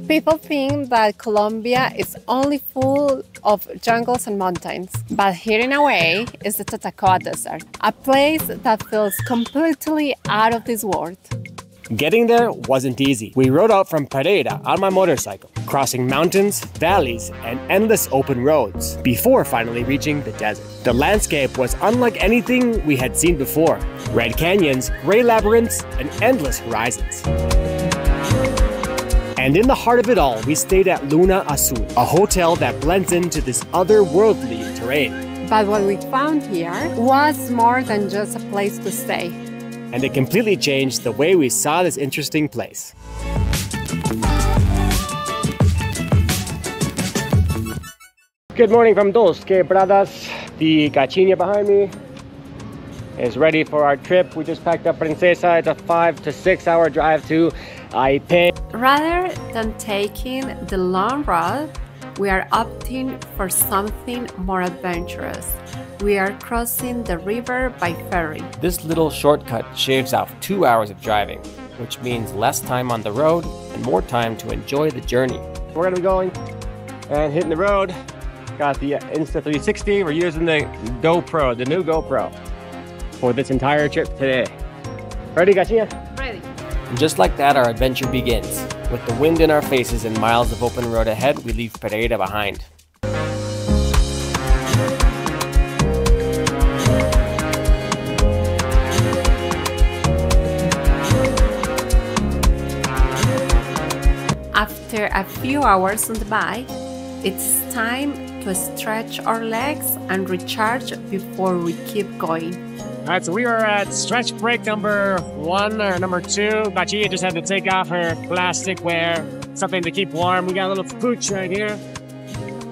People think that Colombia is only full of jungles and mountains, but here in a way is the Tatacoa Desert, a place that feels completely out of this world. Getting there wasn't easy. We rode out from Pereira on my motorcycle, crossing mountains, valleys, and endless open roads, before finally reaching the desert. The landscape was unlike anything we had seen before. Red canyons, gray labyrinths, and endless horizons. And in the heart of it all, we stayed at Luna Azul, a hotel that blends into this otherworldly terrain. But what we found here was more than just a place to stay. And it completely changed the way we saw this interesting place. Good morning from Dos Quebradas. The Gachinha behind me is ready for our trip. We just packed up Princesa. It's a 5 to 6 hour drive to Aipé. Rather than taking the long road, we are opting for something more adventurous. We are crossing the river by ferry. This little shortcut shaves off 2 hours of driving, which means less time on the road and more time to enjoy the journey. We're gonna be going and hitting the road. Got the Insta360. We're using the GoPro, the new GoPro, for this entire trip today. Ready, Gachinha? Ready. And just like that, our adventure begins. With the wind in our faces and miles of open road ahead, we leave Pereira behind. After a few hours on the bike, it's time to stretch our legs and recharge before we keep going. All right, so we are at stretch break number 1 or number 2. Gachinha just had to take off her plastic wear, something to keep warm. We got a little pooch right here.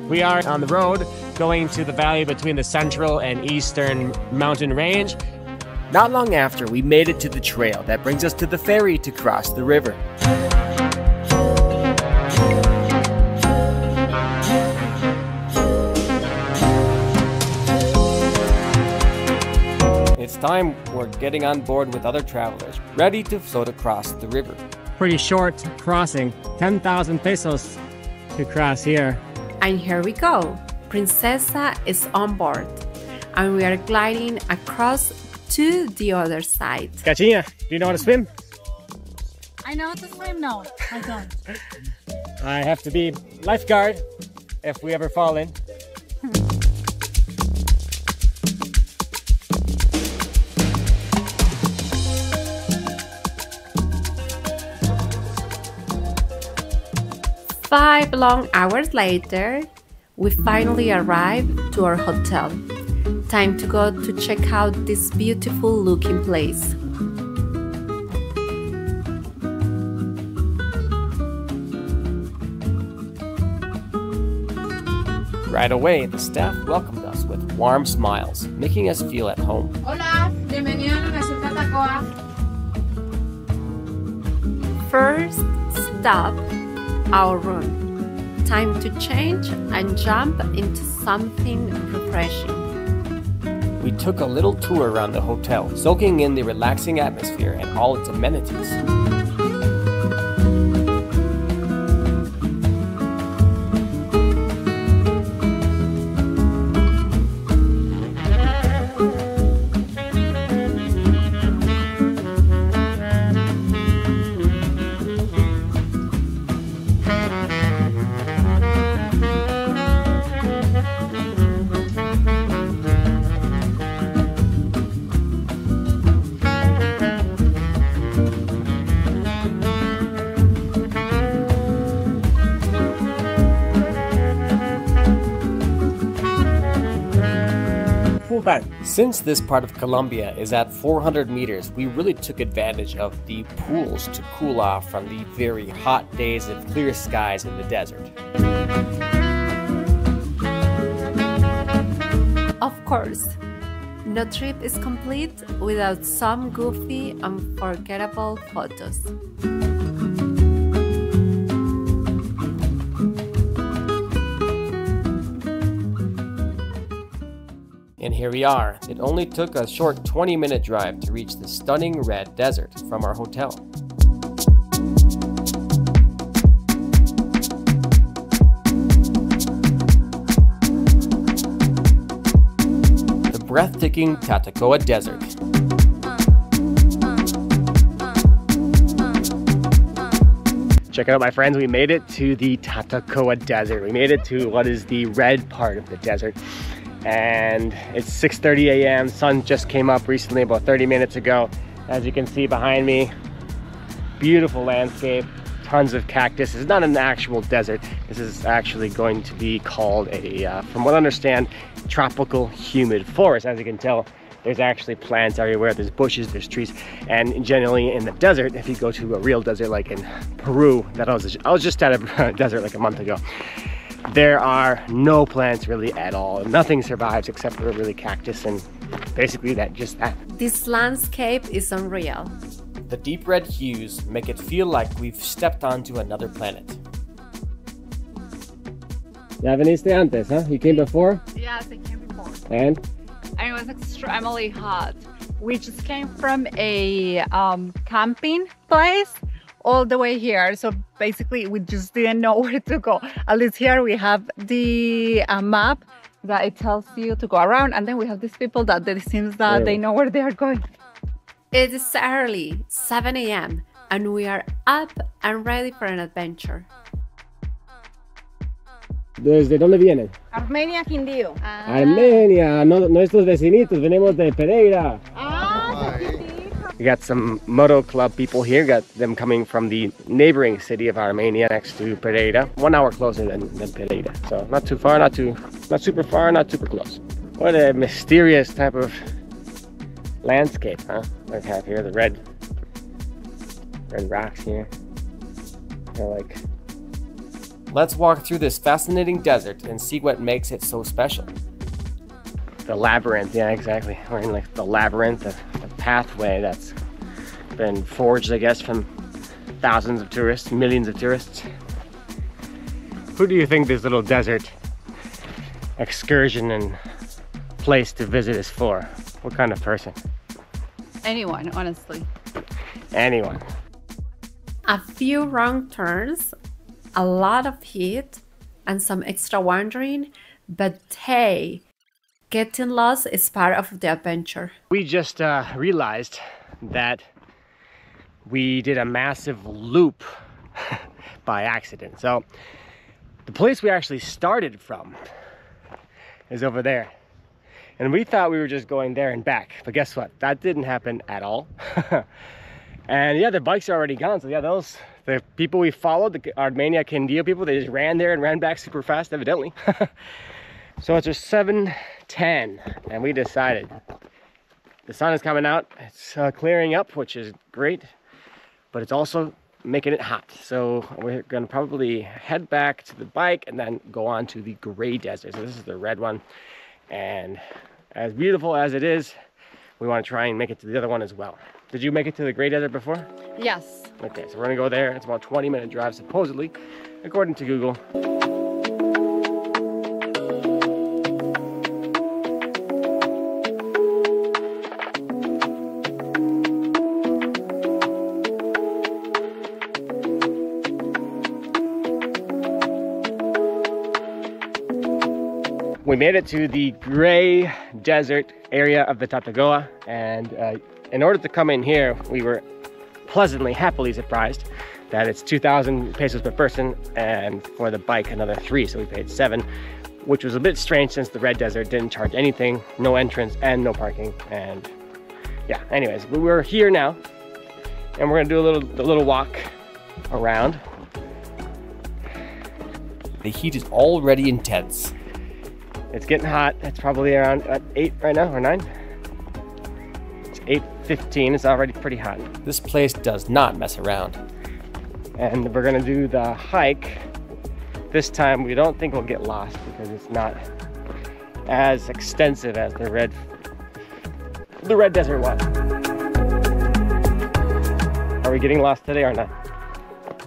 We are on the road going to the valley between the central and eastern mountain range. Not long after, we made it to the trail that brings us to the ferry to cross the river. It's time we're getting on board with other travelers, ready to float across the river. Pretty short crossing, 10,000 pesos to cross here. And here we go. Princesa is on board, and we are gliding across to the other side. Gachinha, do you know how to swim? I know how to swim? No, I don't. I have to be lifeguard if we ever fall in. Five long hours later, we finally arrived to our hotel. Time to go to check out this beautiful looking place. Right away, the staff welcomed us with warm smiles, making us feel at home. Hola, bienvenido a la ciudad de Tatacoa. First stop, our room. Time to change and jump into something refreshing. We took a little tour around the hotel, soaking in the relaxing atmosphere and all its amenities. Since this part of Colombia is at 400 meters, we really took advantage of the pools to cool off from the very hot days of clear skies in the desert. Of course, no trip is complete without some goofy, unforgettable photos. And here we are. It only took a short 20-minute drive to reach the stunning red desert from our hotel. breathtaking Tatacoa Desert. Check it out, my friends. We made it to the Tatacoa Desert. We made it to what is the red part of the desert. And it's 6:30 a.m. Sun just came up recently, about 30 minutes ago. As you can see behind me, beautiful landscape, tons of cactus. It's not an actual desert. This is actually going to be called a, from what I understand, tropical humid forest. As you can tell, there's actually plants everywhere. There's bushes, there's trees. And generally in the desert, if you go to a real desert like in Peru, I was just at a desert like a month ago, there are no plants really at all. Nothing survives except for really cactus and basically just that. This landscape is unreal. The deep red hues make it feel like we've stepped onto another planet. Ya veniste antes, huh? You came before? Yes, I came before. And And it was extremely hot. We just came from a camping place all the way here. So basically we just didn't know where to go. At least here we have the map that it tells you to go around. And then we have these people that it seems that they know where they are going. It is early, 7 a.m., and we are up and ready for an adventure. ¿Desde dónde vienen? Armenia, Quindío. Armenia, nuestros vecinitos, venimos de Pereira. We got some moto club people here, got them coming from the neighboring city of Armenia next to Pereira. 1 hour closer than Pereira. So not too far, not super far, not super close. What a mysterious type of landscape, huh? Like have here, the red rocks here. They're like... Let's walk through this fascinating desert and see what makes it so special. The labyrinth, yeah, exactly. We're in like the labyrinth, the pathway that's been forged, I guess, from thousands of tourists, millions of tourists. Who do you think this little desert excursion and place to visit is for? What kind of person? Anyone, honestly. Anyone. A few wrong turns, a lot of heat, and some extra wandering, but hey, getting lost is part of the adventure. We just realized that we did a massive loop by accident. So the place we actually started from is over there. And we thought we were just going there and back, but guess what? That didn't happen at all. And yeah, the bikes are already gone. So yeah, the people we followed, the Armenia Quindío people, they just ran there and ran back super fast, evidently. So it's just 7:10, and we decided the sun is coming out. It's clearing up, which is great, but it's also making it hot. So we're gonna probably head back to the bike and then go on to the gray desert. So this is the red one, and as beautiful as it is, we want to try and make it to the other one as well. Did you make it to the gray desert before? Yes. Okay, so we're gonna go there. It's about a 20-minute drive, supposedly, according to Google. We made it to the gray desert area of the Tatacoa, and in order to come in here, we were pleasantly, happily surprised that it's 2,000 pesos per person, and for the bike another 3, so we paid 7, which was a bit strange since the red desert didn't charge anything, no entrance and no parking. And yeah, anyways, but we're here now, and we're gonna do a little walk around. The heat is already intense. It's getting hot. It's probably around 8 right now, or 9. It's 8:15. It's already pretty hot. This place does not mess around. And we're gonna do the hike. This time we don't think we'll get lost because it's not as extensive as the red desert was. Are we getting lost today or not?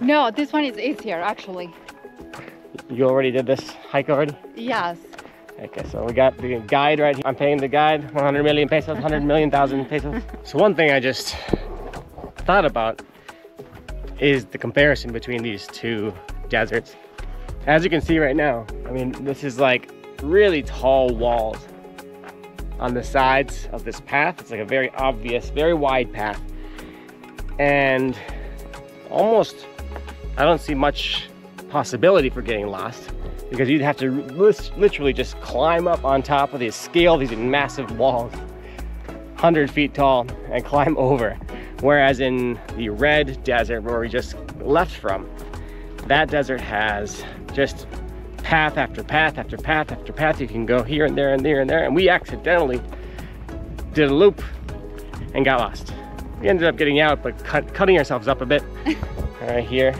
No, this one is easier actually. You already did this hike already? Yes. Okay, so we got the guide right here. I'm paying the guide 100 million pesos, 100 million thousand pesos. So one thing I just thought about is the comparison between these two deserts. As you can see right now, I mean, this is like really tall walls. on the sides of this path. It's like a very obvious, very wide path. And almost, I don't see much possibility for getting lost, because you'd have to literally just climb up on top of these, scale these massive walls, 100 feet tall, and climb over. Whereas in the red desert, where we just left from, that desert has just path after path after path after path. You can go here and there and there and there. And we accidentally did a loop and got lost. We ended up getting out, but cutting ourselves up a bit. Right here,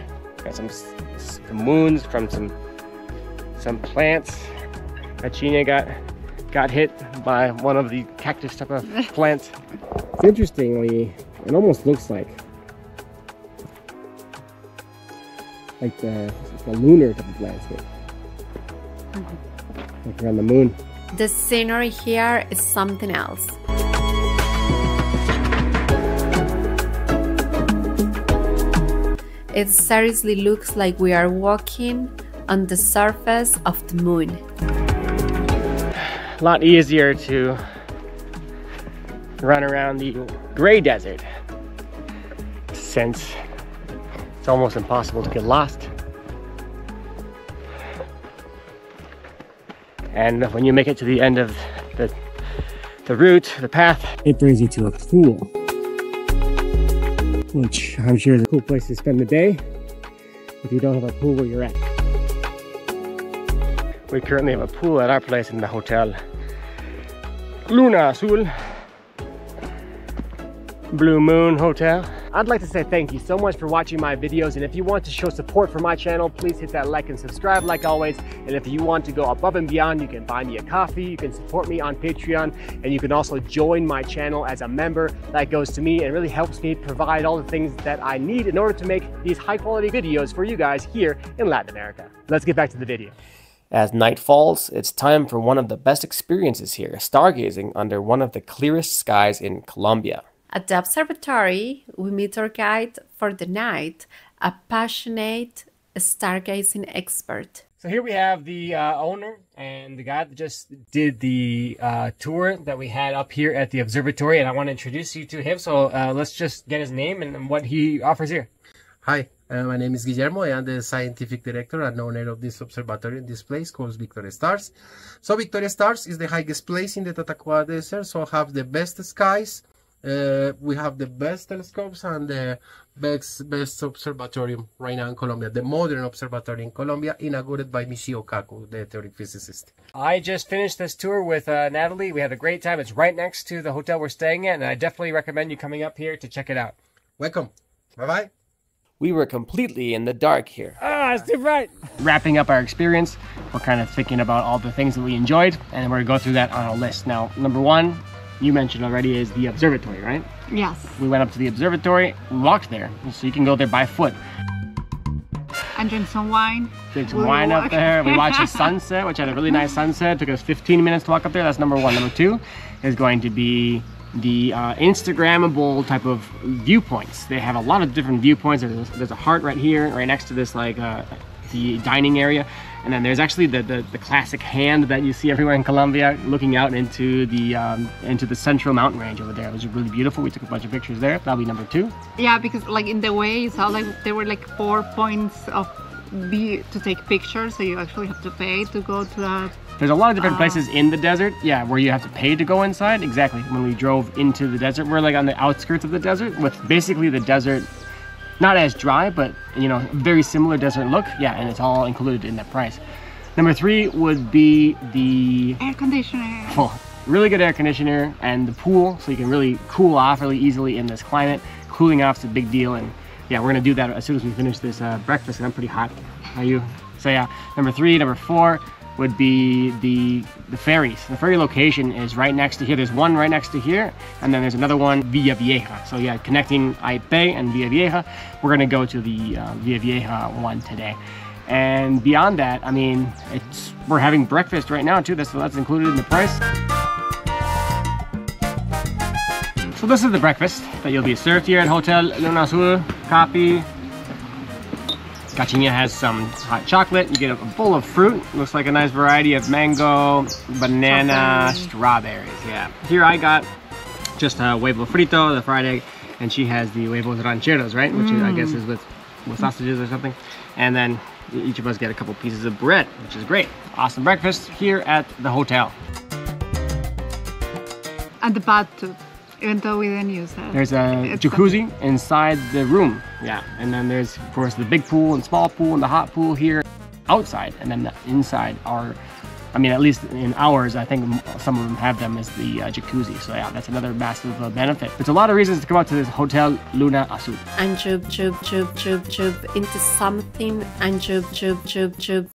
got some wounds from some plants. Gachina got hit by one of the cactus type of plants. Interestingly, it almost looks like the lunar type of landscape. Like we're on the moon. The scenery here is something else. It seriously looks like we are walking on the surface of the moon. A lot easier to run around the gray desert, since it's almost impossible to get lost. And when you make it to the end of the route, the path, it brings you to a pool, which I'm sure is a cool place to spend the day if you don't have a pool where you're at. We currently have a pool at our place in the hotel Luna Azul Blue Moon Hotel. I'd like to say thank you so much for watching my videos, and if you want to show support for my channel, please hit that like and subscribe like always. And if you want to go above and beyond, you can buy me a coffee, you can support me on Patreon, and you can also join my channel as a member. That goes to me and really helps me provide all the things that I need in order to make these high quality videos for you guys here in Latin America. Let's get back to the video. As night falls, it's time for one of the best experiences here, stargazing under one of the clearest skies in Colombia. At the observatory, we meet our guide for the night, a passionate stargazing expert. So here we have the owner and the guy that just did the tour that we had up here at the observatory, and I want to introduce you to him. So let's just get his name and what he offers here. Hi, my name is Guillermo. I am the scientific director and owner of this observatory in this place called Victoria Stars. So Victoria Stars is the highest place in the Tatacoa Desert, so have the best skies. We have the best telescopes and the best observatorium right now in Colombia, the modern observatory in Colombia, inaugurated by Michio Kaku, the theoretic physicist. I just finished this tour with Natalie. We had a great time. It's right next to the hotel we're staying at, and I definitely recommend you coming up here to check it out. Welcome. Bye-bye. We were completely in the dark here. Ah, it's too bright. Wrapping up our experience, we're kind of thinking about all the things that we enjoyed, and we're going to go through that on a list. Now, number one, you mentioned already, is the observatory, right? Yes. We went up to the observatory, we walked there, so you can go there by foot. And drink some wine. Drink some wine up there. We watched the sunset, which had a really nice sunset. Took us 15 minutes to walk up there. That's number one. Number two is going to be the Instagrammable type of viewpoints. They have a lot of different viewpoints. There's a heart right here, right next to this, like the dining area. And then there's actually the classic hand that you see everywhere in Colombia, looking out into the central mountain range over there. It was really beautiful. We took a bunch of pictures there. That'll be number two. Yeah, because like in the way you saw, like there were like 4 points of view to take pictures, so you actually have to pay to go to the... There's a lot of different places in the desert, yeah, where you have to pay to go inside. Exactly. When we drove into the desert, we're like on the outskirts of the desert, with basically the desert not as dry, but you know, very similar desert look. Yeah, and it's all included in that price. Number three would be the air conditioner. Oh, really good air conditioner and the pool, so you can really cool off really easily in this climate. Cooling off is a big deal, and yeah, we're gonna do that as soon as we finish this breakfast, and I'm pretty hot. Are you? So yeah, number three. Number four would be the ferries. The ferry location is right next to here. There's one right next to here, and then there's another one, Villavieja. So yeah, connecting Aite and Villavieja. We're gonna go to the Villavieja one today. And beyond that, I mean, we're having breakfast right now too. So that's included in the price. So this is the breakfast that you'll be served here at Hotel Luna Azul. Coffee, Gachiña has some hot chocolate. You get a bowl of fruit. Looks like a nice variety of mango, banana, strawberries. Yeah. Here I got just a huevo frito, the fried egg, and she has the huevos rancheros, right? Which is, I guess is with sausages or something. And then each of us get a couple pieces of bread, which is great. Awesome breakfast here at the hotel. And the bathtub, even though we didn't use that. There's a jacuzzi inside the room. Yeah, and then there's, of course, the big pool and small pool and the hot pool here outside. And then the inside are, I mean, at least in ours, I think some of them have them as the jacuzzi. So yeah, that's another massive benefit. There's a lot of reasons to come out to this Hotel Luna Azul. And jump into something and jump.